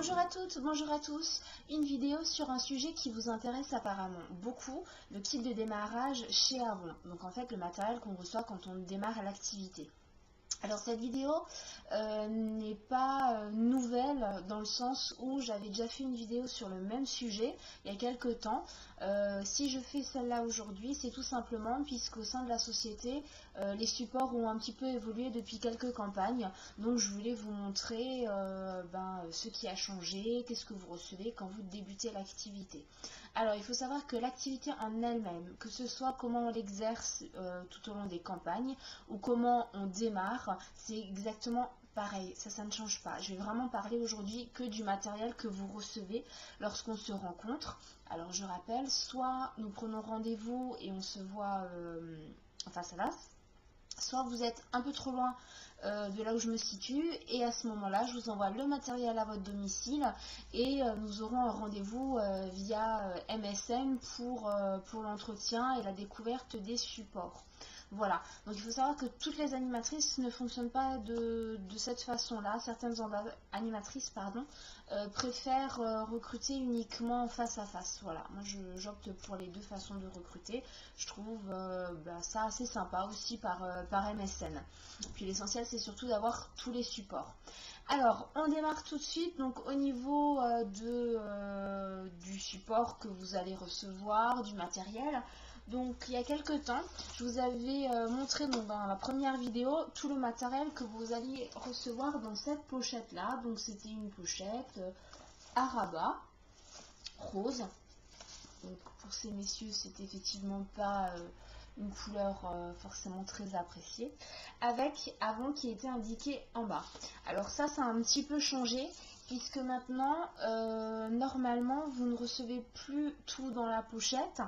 Bonjour à toutes, bonjour à tous. Une vidéo sur un sujet qui vous intéresse apparemment beaucoup, le kit de démarrage chez Avon. Donc en fait le matériel qu'on reçoit quand on démarre l'activité. Alors cette vidéo n'est pas nouvelle dans le sens où j'avais déjà fait une vidéo sur le même sujet il y a quelques temps. Si je fais celle-là aujourd'hui, c'est tout simplement puisqu'au sein de la société, les supports ont un petit peu évolué depuis quelques campagnes. Donc je voulais vous montrer ce qui a changé, qu'est-ce que vous recevez quand vous débutez l'activité. Alors il faut savoir que l'activité en elle-même, que ce soit comment on l'exerce tout au long des campagnes ou comment on démarre, c'est exactement pareil, ça ne change pas. Je vais vraiment parler aujourd'hui que du matériel que vous recevez lorsqu'on se rencontre. Alors je rappelle, soit nous prenons rendez-vous et on se voit en face à face, soit vous êtes un peu trop loin de là où je me situe et à ce moment-là je vous envoie le matériel à votre domicile et nous aurons un rendez-vous via MSN pour l'entretien et la découverte des supports. Voilà, donc il faut savoir que toutes les animatrices ne fonctionnent pas de cette façon-là. Certaines animatrices préfèrent recruter uniquement face à face. Voilà, moi j'opte pour les deux façons de recruter. Je trouve ça assez sympa aussi par MSN. Puis l'essentiel c'est surtout d'avoir tous les supports. Alors on démarre tout de suite donc au niveau du support que vous allez recevoir, du matériel. Donc il y a quelques temps, je vous avais montré dans la première vidéo tout le matériel que vous alliez recevoir dans cette pochette là. Donc c'était une pochette à rabat rose. Donc pour ces messieurs c'est effectivement pas une couleur forcément très appréciée, avec Avon qui était indiqué en bas. Alors ça a un petit peu changé puisque maintenant normalement vous ne recevez plus tout dans la pochette,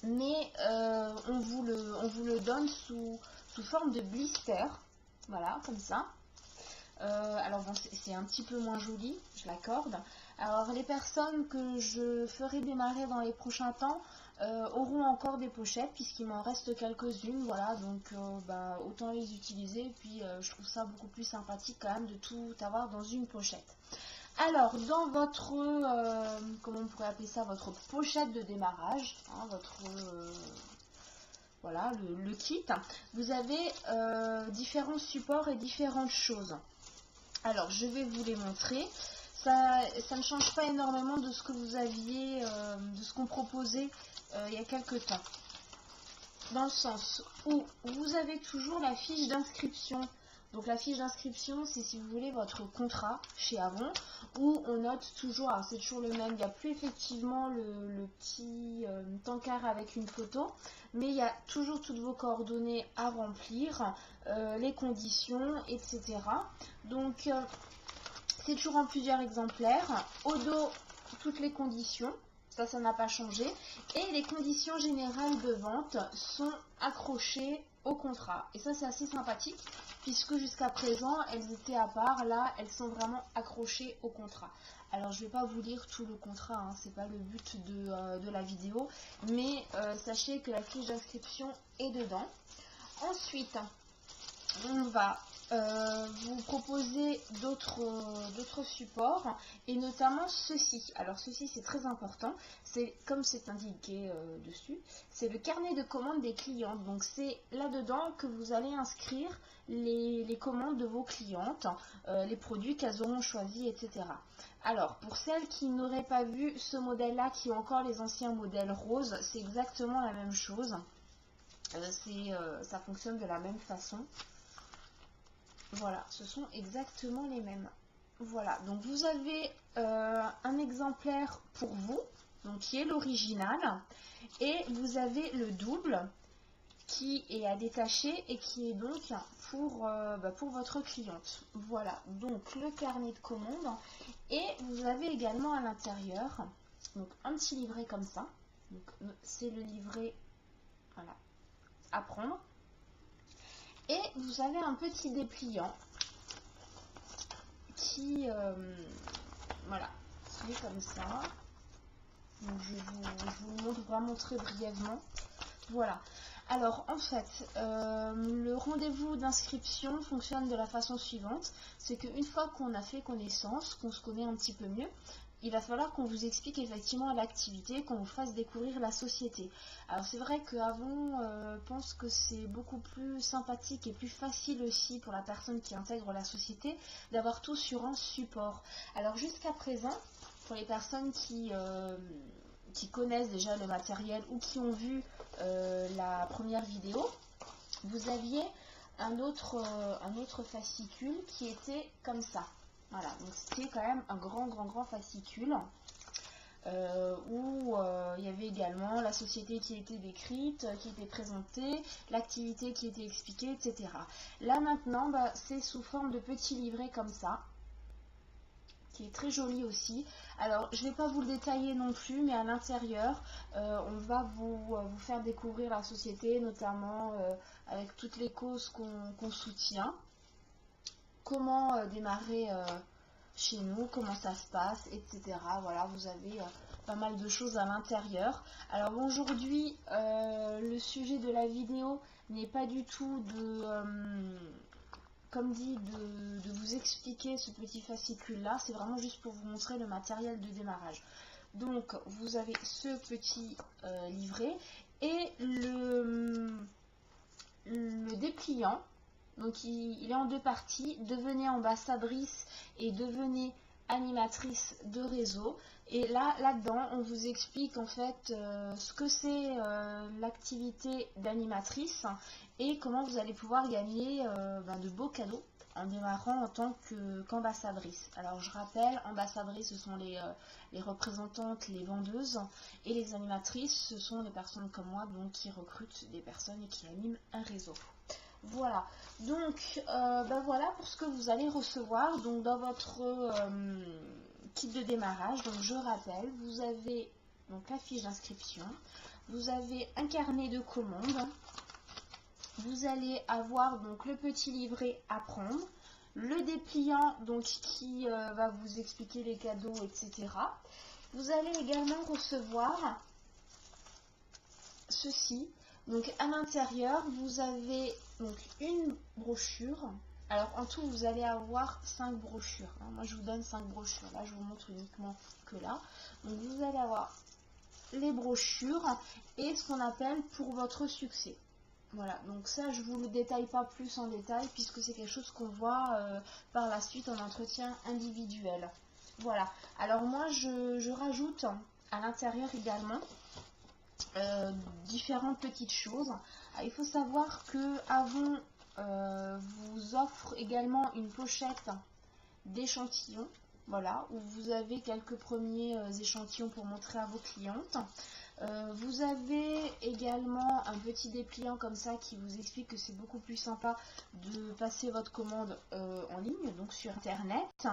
mais on vous le donne sous forme de blister, voilà, comme ça. Alors bon, c'est un petit peu moins joli, je l'accorde. Alors les personnes que je ferai démarrer dans les prochains temps auront encore des pochettes, puisqu'il m'en reste quelques-unes, voilà, donc autant les utiliser. Puis je trouve ça beaucoup plus sympathique quand même de tout avoir dans une pochette. Alors, dans votre, comment on pourrait appeler ça, votre pochette de démarrage, hein, voilà, le kit, vous avez différents supports et différentes choses. Alors, je vais vous les montrer. Ça ne change pas énormément de ce que vous aviez, de ce qu'on proposait il y a quelques temps. Dans le sens où vous avez toujours la fiche d'inscription. Donc la fiche d'inscription, c'est si vous voulez votre contrat chez Avon, où on note toujours, alors c'est toujours le même, il n'y a plus effectivement le petit tankard avec une photo, mais il y a toujours toutes vos coordonnées à remplir, les conditions, etc. Donc c'est toujours en plusieurs exemplaires. Au dos, toutes les conditions. Ça n'a pas changé. Et les conditions générales de vente sont accrochées au contrat. Et ça, c'est assez sympathique, puisque jusqu'à présent, elles étaient à part. Là, elles sont vraiment accrochées au contrat. Alors, je ne vais pas vous lire tout le contrat, hein, c'est pas le but de la vidéo. Mais sachez que la fiche d'inscription est dedans. Ensuite, on va vous proposer d'autres supports, et notamment ceci. Alors ceci c'est très important, c'est comme c'est indiqué dessus, c'est le carnet de commandes des clients. Donc c'est là-dedans que vous allez inscrire les commandes de vos clientes, les produits qu'elles auront choisis, etc. Alors pour celles qui n'auraient pas vu ce modèle-là, qui ont encore les anciens modèles roses, c'est exactement la même chose. Ça fonctionne de la même façon. Voilà, ce sont exactement les mêmes. Voilà, donc vous avez un exemplaire pour vous, donc qui est l'original, et vous avez le double qui est à détacher et qui est donc pour votre cliente. Voilà, donc le carnet de commande, et vous avez également à l'intérieur donc un petit livret comme ça. Donc c'est le livret, voilà, à prendre. Et vous avez un petit dépliant qui, voilà, qui est comme ça. Donc je vous le montre vraiment très brièvement. Voilà. Alors en fait, le rendez-vous d'inscription fonctionne de la façon suivante. C'est qu'une fois qu'on a fait connaissance, qu'on se connaît un petit peu mieux, il va falloir qu'on vous explique effectivement l'activité, qu'on vous fasse découvrir la société. Alors c'est vrai qu'avant, je pense que c'est beaucoup plus sympathique et plus facile aussi pour la personne qui intègre la société d'avoir tout sur un support. Alors jusqu'à présent, pour les personnes qui connaissent déjà le matériel ou qui ont vu la première vidéo, vous aviez un autre fascicule qui était comme ça. Voilà, donc c'était quand même un grand fascicule où il y avait également la société qui était décrite, qui était présentée, l'activité qui était expliquée, etc. Là maintenant, c'est sous forme de petits livrets comme ça, qui est très joli aussi. Alors je ne vais pas vous le détailler non plus, mais à l'intérieur on va vous faire découvrir la société, notamment avec toutes les causes qu'on soutient, comment démarrer chez nous, comment ça se passe, etc. Voilà, vous avez pas mal de choses à l'intérieur. Alors aujourd'hui, le sujet de la vidéo n'est pas du tout comme dit, de vous expliquer ce petit fascicule là, c'est vraiment juste pour vous montrer le matériel de démarrage. Donc vous avez ce petit livret et le dépliant. Donc il est en deux parties, devenez ambassadrice et devenez animatrice de réseau. Et là-dedans, on vous explique en fait ce que c'est l'activité d'animatrice et comment vous allez pouvoir gagner de beaux cadeaux en démarrant en tant qu'ambassadrice. Alors je rappelle, ambassadrice, ce sont les représentantes, les vendeuses, et les animatrices, ce sont les personnes comme moi donc qui recrutent des personnes et qui animent un réseau. Voilà, donc voilà pour ce que vous allez recevoir donc dans votre kit de démarrage. Donc je rappelle, vous avez donc la fiche d'inscription, vous avez un carnet de commandes, vous allez avoir donc le petit livret à prendre, le dépliant donc qui va vous expliquer les cadeaux, etc. Vous allez également recevoir ceci. Donc à l'intérieur, vous avez donc une brochure. Alors en tout, vous allez avoir 5 brochures. Moi, je vous donne 5 brochures. Là, je vous montre uniquement que là. Donc vous allez avoir les brochures et ce qu'on appelle pour votre succès. Voilà, donc ça, je ne vous le détaille pas plus en détail puisque c'est quelque chose qu'on voit par la suite en entretien individuel. Voilà, alors moi, je rajoute à l'intérieur également différentes petites choses. Il faut savoir que Avon vous offre également une pochette d'échantillons, voilà, où vous avez quelques premiers échantillons pour montrer à vos clientes. Vous avez également un petit dépliant comme ça qui vous explique que c'est beaucoup plus sympa de passer votre commande en ligne, donc sur internet.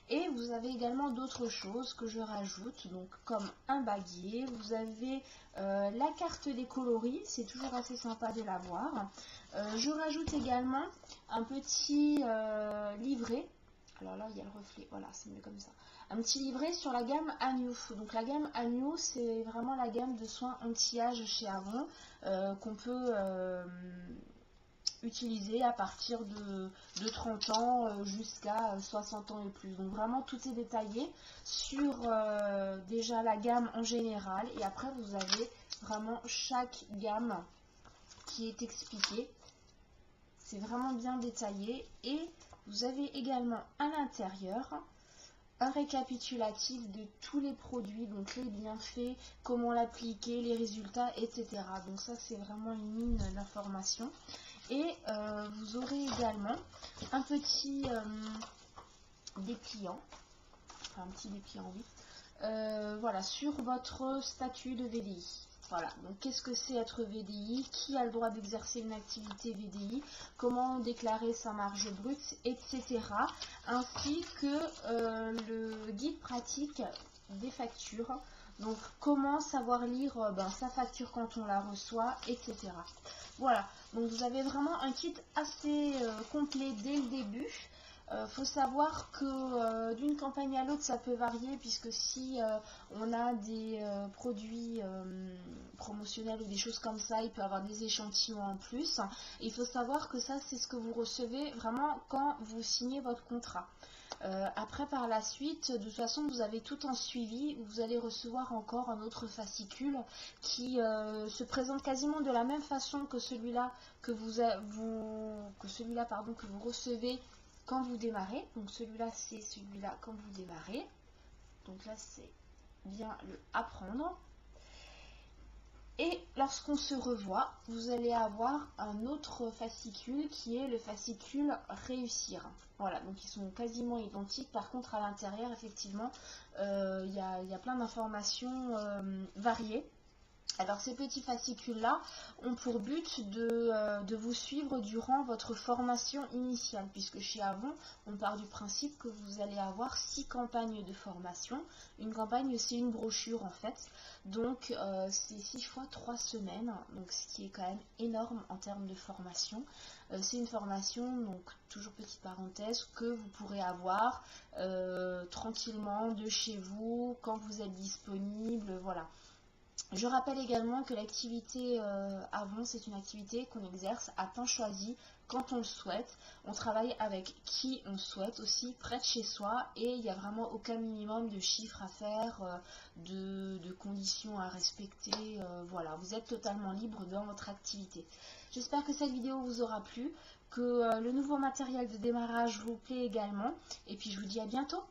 Et vous avez également d'autres choses que je rajoute, donc comme un baguier. Vous avez la carte des coloris, c'est toujours assez sympa de l'avoir. Je rajoute également un petit livret. Alors là, il y a le reflet, voilà, c'est mieux comme ça. Un petit livret sur la gamme Agnew. Donc la gamme Agnew, c'est vraiment la gamme de soins anti-âge chez Avon qu'on peut utiliser à partir de 30 ans jusqu'à 60 ans et plus. Donc vraiment, tout est détaillé sur déjà la gamme en général. Et après, vous avez vraiment chaque gamme qui est expliquée. C'est vraiment bien détaillé. Et vous avez également à l'intérieur un récapitulatif de tous les produits, donc les bienfaits, comment l'appliquer, les résultats, etc. Donc ça, c'est vraiment une mine d'informations. Et vous aurez également un petit dépliant, enfin un petit dépliant, oui, voilà, sur votre statut de VDI. Voilà, donc qu'est-ce que c'est être VDI, qui a le droit d'exercer une activité VDI, comment déclarer sa marge brute, etc. Ainsi que le guide pratique des factures, donc comment savoir lire sa facture quand on la reçoit, etc. Voilà, donc vous avez vraiment un kit assez complet dès le début. Faut savoir que d'une campagne à l'autre, ça peut varier, puisque si on a des produits promotionnels ou des choses comme ça, il peut y avoir des échantillons en plus. Il faut savoir que ça, c'est ce que vous recevez vraiment quand vous signez votre contrat. Après, par la suite, de toute façon, vous avez tout en suivi. Vous allez recevoir encore un autre fascicule qui se présente quasiment de la même façon que celui-là que vous recevez quand vous démarrez. Donc celui-là, c'est celui-là quand vous démarrez. Donc là, c'est bien le apprendre. Et lorsqu'on se revoit, vous allez avoir un autre fascicule qui est le fascicule réussir. Voilà, donc ils sont quasiment identiques. Par contre, à l'intérieur, effectivement, il y a plein d'informations variées. Alors ces petits fascicules-là ont pour but de vous suivre durant votre formation initiale, puisque chez Avon, on part du principe que vous allez avoir 6 campagnes de formation. Une campagne, c'est une brochure en fait, donc c'est 6 fois 3 semaines, donc ce qui est quand même énorme en termes de formation. C'est une formation, donc toujours petite parenthèse, que vous pourrez avoir tranquillement de chez vous, quand vous êtes disponible, voilà. Je rappelle également que l'activité Avon, c'est une activité qu'on exerce à temps choisi quand on le souhaite. On travaille avec qui on souhaite aussi, près de chez soi, et il n'y a vraiment aucun minimum de chiffres à faire, de conditions à respecter. Voilà, vous êtes totalement libre dans votre activité. J'espère que cette vidéo vous aura plu, que le nouveau matériel de démarrage vous plaît également, et puis je vous dis à bientôt.